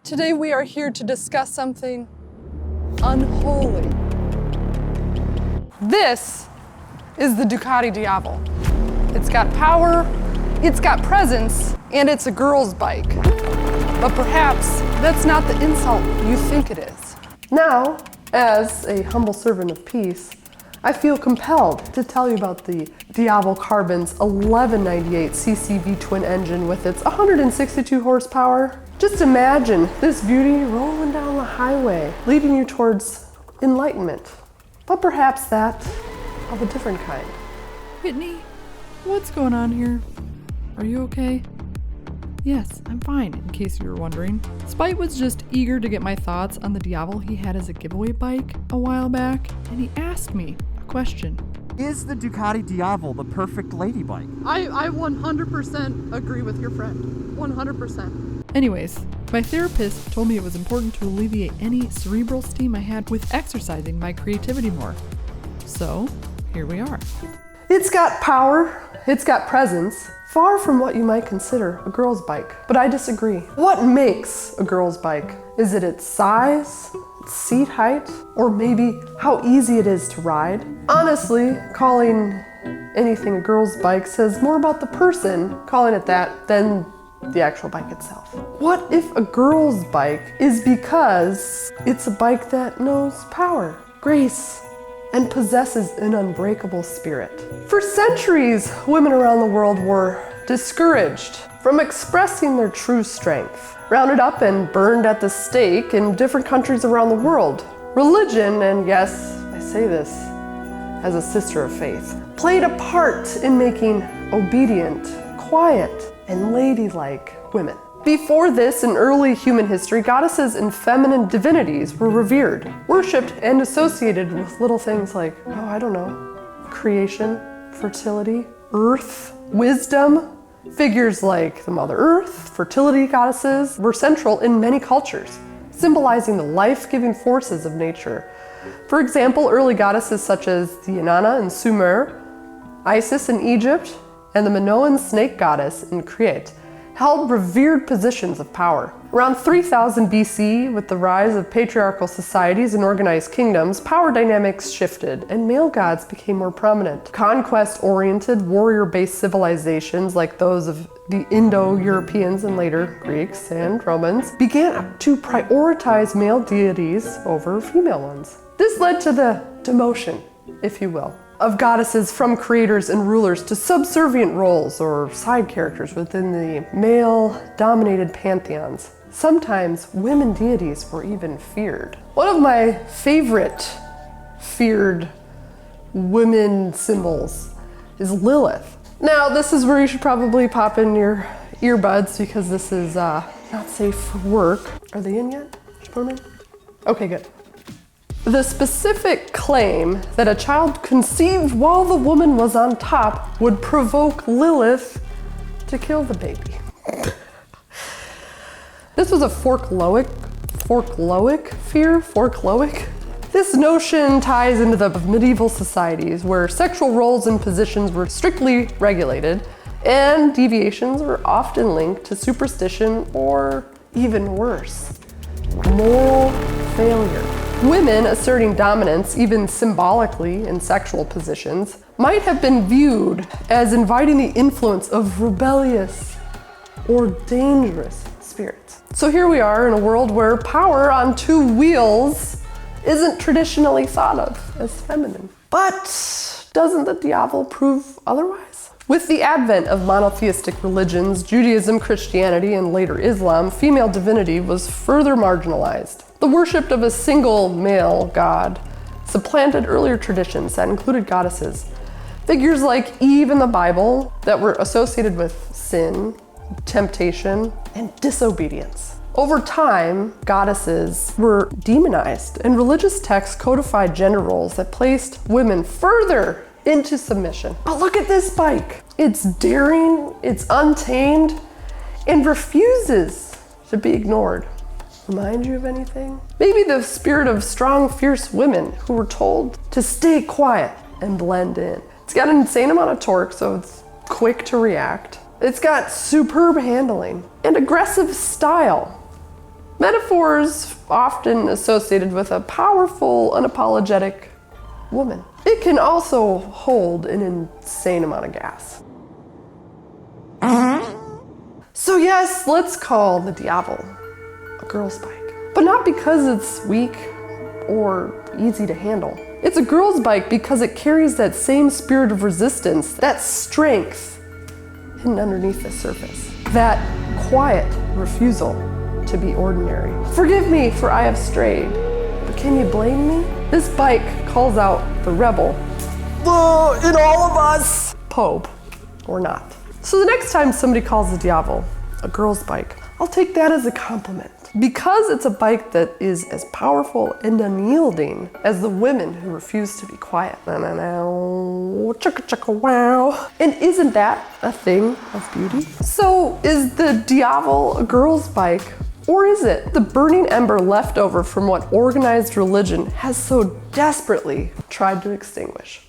Today we are here to discuss something unholy. This is the Ducati Diavel. It's got power, it's got presence, and it's a girl's bike. But perhaps that's not the insult you think it is. Now, as a humble servant of peace, I feel compelled to tell you about the Diavel Carbon's 1198cc V-twin engine with its 162 horsepower. Just imagine this beauty rolling down the highway, leading you towards enlightenment, but perhaps that of a different kind. Whitney, what's going on here? Are you okay? Yes, I'm fine, in case you were wondering. Spite was just eager to get my thoughts on the Diavel he had as a giveaway bike a while back, and he asked me a question. Is the Ducati Diavel the perfect lady bike? I 100% agree with your friend. 100%. Anyways, my therapist told me it was important to alleviate any cerebral steam I had with exercising my creativity more. So, here we are. It's got power, it's got presence, far from what you might consider a girl's bike. But I disagree. What makes a girl's bike? Is it its size, its seat height, or maybe how easy it is to ride? Honestly, calling anything a girl's bike says more about the person calling it that than the actual bike itself. What if a girl's bike is because it's a bike that knows power, grace, and possesses an unbreakable spirit? For centuries, women around the world were discouraged from expressing their true strength, rounded up and burned at the stake in different countries around the world. Religion, and yes, I say this as a sister of faith, played a part in making obedient, quiet, and ladylike women. Before this, in early human history, goddesses and feminine divinities were revered, worshipped, and associated with little things like, creation, fertility, earth, wisdom. Figures like the Mother Earth, fertility goddesses were central in many cultures, symbolizing the life-giving forces of nature. For example, early goddesses such as the Inanna in Sumer, Isis in Egypt, and the Minoan snake goddess in Crete held revered positions of power. Around 3000 BC, with the rise of patriarchal societies and organized kingdoms, power dynamics shifted and male gods became more prominent. Conquest-oriented, warrior-based civilizations like those of the Indo-Europeans and later Greeks and Romans began to prioritize male deities over female ones. This led to the demotion, if you will, of goddesses from creators and rulers to subservient roles or side characters within the male-dominated pantheons. Sometimes women deities were even feared. One of my favorite feared women symbols is Lilith. Now, this is where you should probably pop in your earbuds because this is not safe for work. Are they in yet? Did you put them in? Okay, good. The specific claim that a child conceived while the woman was on top would provoke Lilith to kill the baby. This was a folkloric fear. This notion ties into the medieval societies where sexual roles and positions were strictly regulated, and deviations were often linked to superstition or, even worse, moral failure. Women asserting dominance, even symbolically in sexual positions, might have been viewed as inviting the influence of rebellious or dangerous spirits. So here we are in a world where power on two wheels isn't traditionally thought of as feminine. But doesn't the Diavel prove otherwise? With the advent of monotheistic religions, Judaism, Christianity, and later Islam, female divinity was further marginalized. The worship of a single male god supplanted earlier traditions that included goddesses. Figures like Eve in the Bible that were associated with sin, temptation, and disobedience. Over time, goddesses were demonized, and religious texts codified gender roles that placed women further into submission. But look at this bike. It's daring, it's untamed, and refuses to be ignored. Remind you of anything? Maybe the spirit of strong, fierce women who were told to stay quiet and blend in. It's got an insane amount of torque, so it's quick to react. It's got superb handling and aggressive style. Metaphor metaphors often associated with a powerful, unapologetic woman. It can also hold an insane amount of gas. So yes, let's call the Diavel a girl's bike. But not because it's weak or easy to handle. It's a girl's bike because it carries that same spirit of resistance, that strength hidden underneath the surface, that quiet refusal to be ordinary. Forgive me for I have strayed, but can you blame me? This bike calls out the rebel in all of us, Pope or not. So the next time somebody calls the Diavel a girl's bike, I'll take that as a compliment. Because it's a bike that is as powerful and unyielding as the women who refuse to be quiet. Chicka chicka wow. And isn't that a thing of beauty? So is the Diavel a girl's bike? Or is it the burning ember left over from what organized religion has so desperately tried to extinguish?